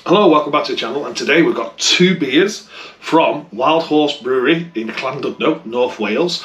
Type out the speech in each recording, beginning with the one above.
Hello, welcome back to the channel, and today we've got two beers from Wild Horse Brewery in Llandudno, North Wales.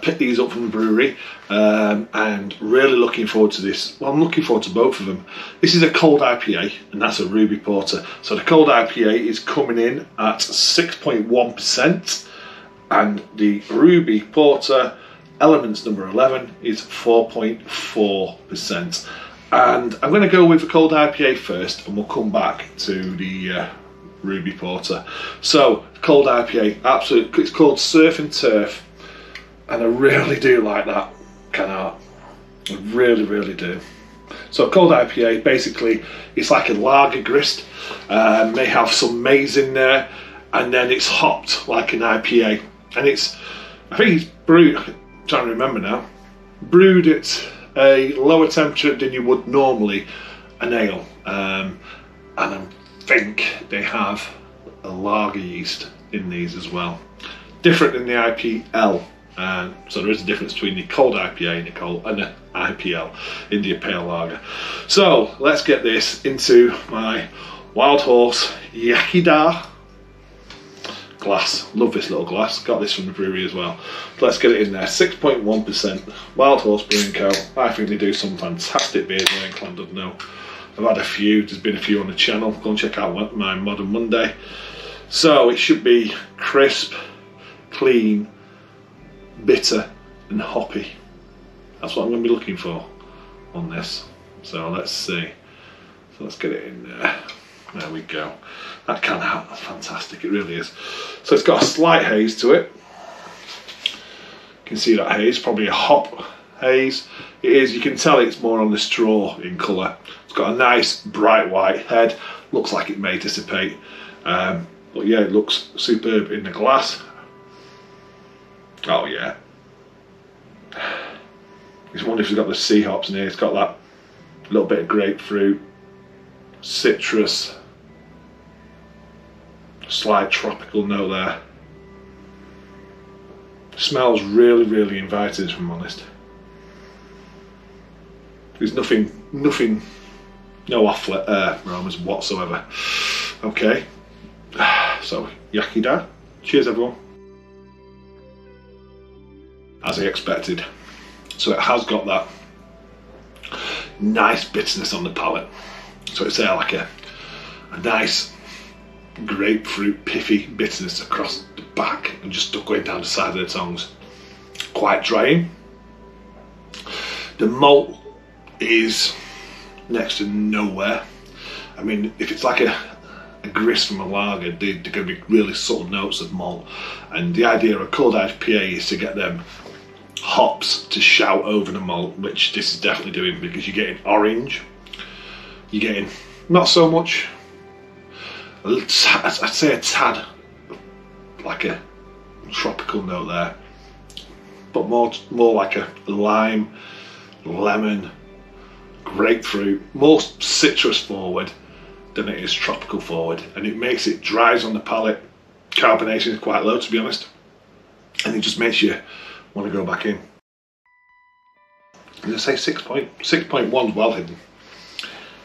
Picked these up from the brewery and really looking forward to this. Well, I'm looking forward to both of them. This is a cold IPA and that's a Ruby Porter. So the cold IPA is coming in at 6.1% and the Ruby Porter Elements number 11 is 4.4%. And I'm going to go with the cold IPA first and we'll come back to the Ruby Porter. So, cold IPA, absolutely, it's called Surf and Turf, and I really do like that kind of art. I really do. So cold IPA, basically, it's like a lager grist, may have some maize in there, and then it's hopped like an IPA. And it's, I think it's brewed, I'm trying to remember now, brewed at a lower temperature than you would normally an ale, and I think they have a lager yeast in these as well, different than the IPL. So there is a difference between the cold IPA and the IPL, India Pale Lager. So let's get this into my Wild Horse Yakida glass. Love this little glass. Got this from the brewery as well. Let's get it in there. 6.1%. Wild Horse Brewing Co. I think they do some fantastic beers there in Llandudno. I've had a few. There's been a few on the channel. Go and check out my Modern Monday. So it should be crisp, clean, bitter and hoppy. That's what I'm going to be looking for on this. So let's see. So let's get it in there. There we go. That can happen. That's fantastic. It really is. So it's got a slight haze to it. You can see that haze. Probably a hop haze. It is. You can tell it's more on the straw in colour. It's got a nice bright white head. Looks like it may dissipate. But yeah, it looks superb in the glass. Oh yeah. It's wonderful if it's got the sea hops in here. It's got that little bit of grapefruit, citrus, slight tropical note there. Smells really inviting, if I'm honest. There's nothing, no off aromas whatsoever. Okay, so Yakida. Cheers everyone. As I expected. So it has got that nice bitterness on the palate. So it's there like a nice grapefruit piffy bitterness across the back and just going down the side of the tongues. Quite drying. The malt is next to nowhere. I mean, if it's like a grist from a lager, they're going to be really subtle notes of malt. And the idea of a cold IPA is to get them hops to shout over the malt, which this is definitely doing, because you're getting orange. You're getting not so much, I'd say a tad like a tropical note there, but more like a lime, lemon, grapefruit, more citrus forward than it is tropical forward, and it makes it dries on the palate. Carbonation is quite low, to be honest, and it just makes you want to go back in. As I say, 6.1 is well hidden.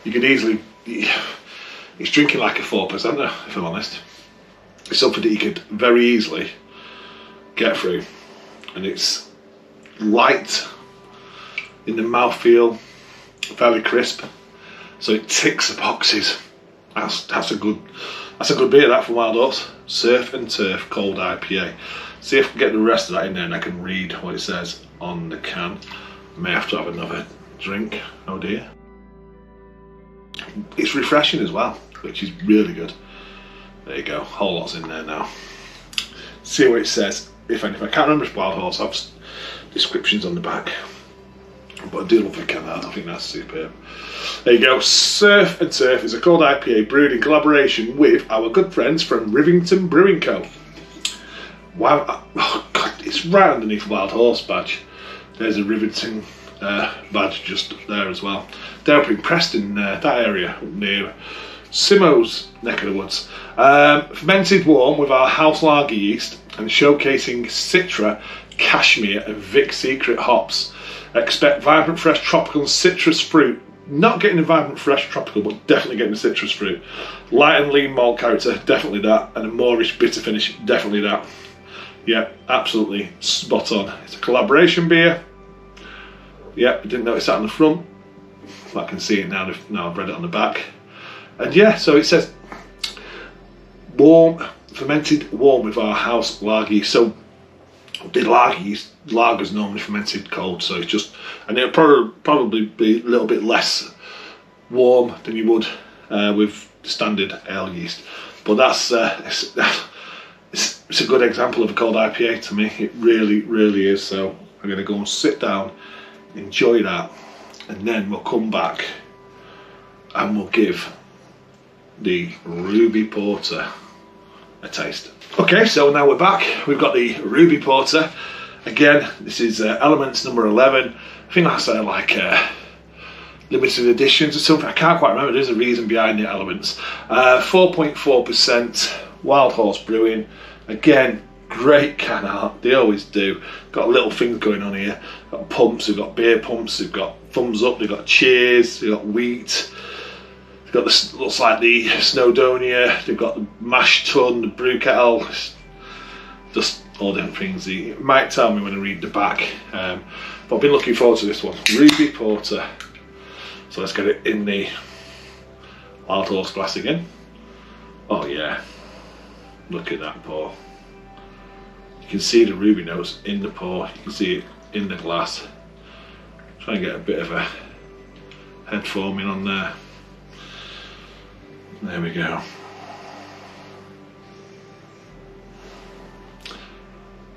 You could easily, it's drinking like a 4%er, if I'm honest. It's something that you could very easily get through, and it's light in the mouthfeel, fairly crisp, so it ticks the boxes. That's a good beer, that, from Wild Horse. Surf and Turf Cold IPA. See if I can get the rest of that in there and I can read what it says on the can. I may have to have another drink. Oh dear. It's refreshing as well, which is really good. There you go, whole lot's in there now. See what it says, if anything. I can't remember if Wild Horse has descriptions on the back, but I do love the can art. I think that's superb. There you go. Surf and Turf is a cold IPA brewed in collaboration with our good friends from Rivington Brewing Co. Wow, oh God, it's right underneath Wild Horse badge. There's a Rivington badge just up there as well. They're up in Preston, that area near Simo's neck of the woods. Fermented warm with our house lager yeast and showcasing Citra, Cashmere and Vic Secret hops. Expect vibrant, fresh, tropical and citrus fruit Not getting a vibrant, fresh, tropical, but definitely getting the citrus fruit. Light and lean malt character, definitely that. And a moreish bitter finish, definitely that. Yeah, absolutely spot on. It's a collaboration beer. Yeah, I didn't notice that on the front. I can see it now I've read it on the back. And yeah, so it says warm, fermented warm with our house lager yeast. So the lager's normally fermented cold, so it's just, and it'll probably be a little bit less warm than you would with standard ale yeast. But that's it's a good example of a cold IPA to me. It really is. So I'm going to go and sit down, enjoy that, and then we'll come back and we'll give the Ruby Porter a taste. Okay, so now we're back. We've got the Ruby Porter. Again, this is Elements number 11. I think that's like limited editions or something. I can't quite remember. There's a reason behind the Elements. 4.4% Wild Horse Brewing. Again, great can art. They always do. Got little things going on here. Got pumps. We've got beer pumps. We've got thumbs up. We've got cheers. We've got wheat. Got this, looks like the Snowdonia. They've got the mash tun, the brew kettle, just all different things. You might tell me when I read the back, but I've been looking forward to this one, Ruby Porter. So let's get it in the Wild Horse glass again. Oh yeah, look at that pour. You can see the ruby notes in the pour. You can see it in the glass. Try and get a bit of a head forming on there. There we go.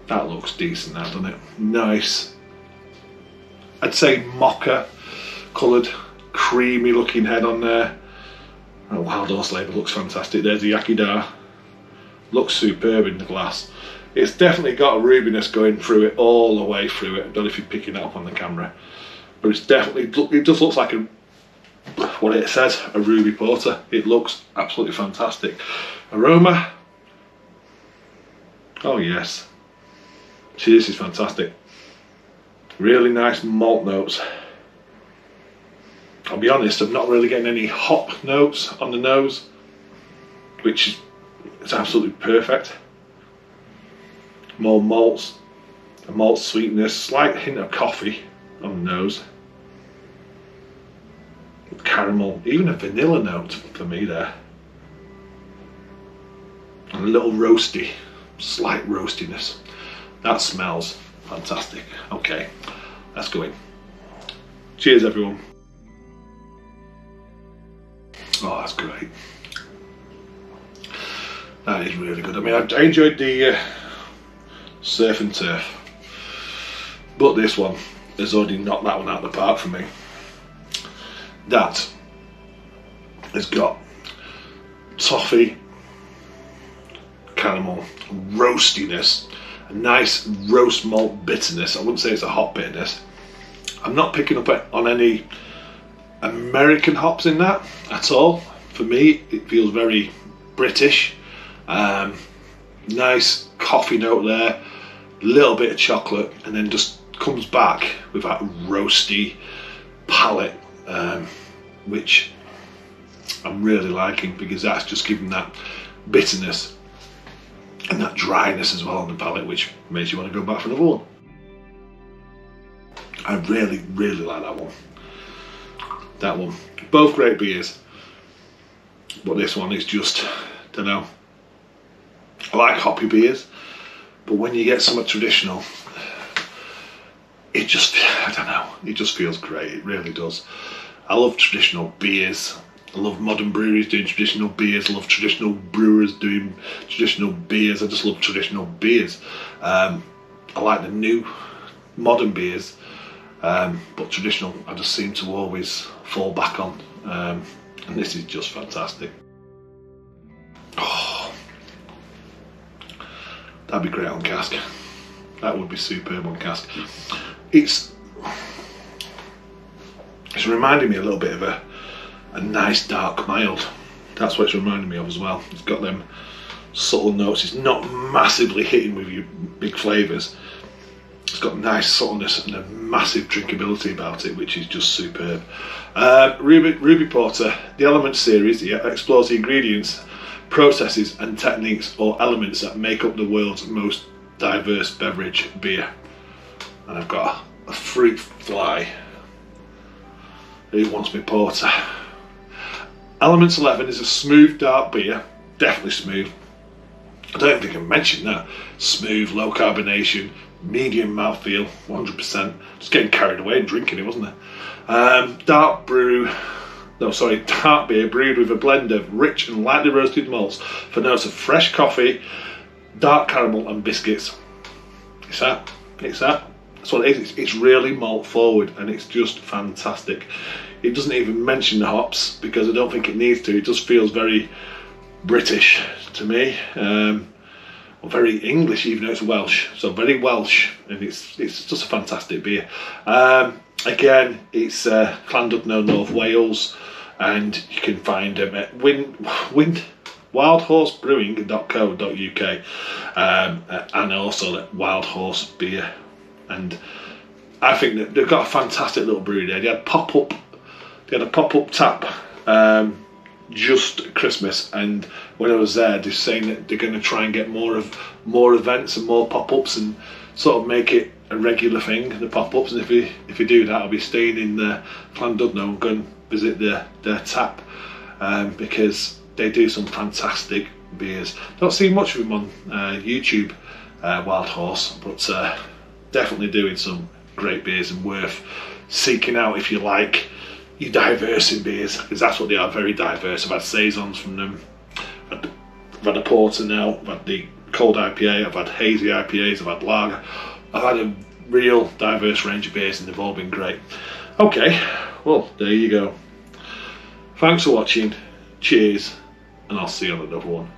That looks decent now, doesn't it? Nice. I'd say mocha coloured, creamy looking head on there. Oh, Wild Horse label looks fantastic. There's the Yakidar. Looks superb in the glass. It's definitely got a rubiness going through it, all the way through it. I don't know if you're picking that up on the camera, but it's definitely, it just looks like what it says, a Ruby Porter. It looks absolutely fantastic. Aroma, oh yes, see, this is fantastic. Really nice malt notes. I'll be honest, I'm not really getting any hop notes on the nose, which is absolutely perfect. More malts, a malt sweetness, slight hint of coffee on the nose. Caramel, even a vanilla note for me there. And a little roasty, slight roastiness. That smells fantastic. Okay, let's go in. Cheers everyone. Oh, that's great. That is really good. I mean, I enjoyed the Surf and Turf, but this one has already knocked that one out of the park for me. That has got toffee, caramel, roastiness, a nice roast malt bitterness. I wouldn't say it's a hop bitterness. I'm not picking up on any American hops in that at all. For me, it feels very British. Nice coffee note there, a little bit of chocolate, and then just comes back with that roasty palate, which I'm really liking, because that's just giving that bitterness and that dryness as well on the palate, which makes you want to go back for another one. I really like that one. That one. Both great beers, but this one is just, I don't know. I like hoppy beers, but when you get something traditional, it just, I don't know, it just feels great. It really does. I love traditional beers. I love modern breweries doing traditional beers. I love traditional brewers doing traditional beers. I just love traditional beers. I like the new modern beers, but traditional I just seem to always fall back on, and this is just fantastic. Oh, that'd be great on cask. That would be superb on cask. It's reminding me a little bit of a nice dark mild. That's what it's reminding me of as well. It's got them subtle notes. It's not massively hitting with you big flavours. It's got nice subtleness and a massive drinkability about it, which is just superb. Ruby Porter, the Element series, explores the ingredients, processes and techniques or elements that make up the world's most diverse beverage beer. And I've got a fruit fly. Who wants me porter? Elements 11 is a smooth dark beer, definitely smooth. I don't think I mentioned that. Smooth, low carbonation, medium mouthfeel, 100%. Just getting carried away and drinking it, wasn't it? Dark beer brewed with a blend of rich and lightly roasted malts for notes of fresh coffee, dark caramel and biscuits. It's that. That's what it is. It's really malt forward and it's just fantastic. It doesn't even mention the hops because I don't think it needs to. It just feels very British to me, or very English, even though it's Welsh. So very Welsh, and it's just a fantastic beer. Again, it's Llandudno, North Wales, and you can find them at wildhorsebrewing.co.uk, and also at Wild Horse Beer. And I think that they've got a fantastic little brewery there. They had a pop-up tap just at Christmas, and when I was there, they're saying that they're going to try and get more events and more pop-ups and sort of make it a regular thing, the pop-ups. And if we do that, I'll be staying in Llandudno and go and visit their tap, because they do some fantastic beers. Don't see much of them on YouTube, Wild Horse, but definitely doing some great beers and worth seeking out if you like your diverse in beers, because that's what they are, very diverse. I've had saisons from them, I've had a porter now, I've had the cold IPA, I've had hazy IPAs, I've had lager. I've had a real diverse range of beers and they've all been great. Okay, well, there you go. Thanks for watching, cheers, and I'll see you on another one.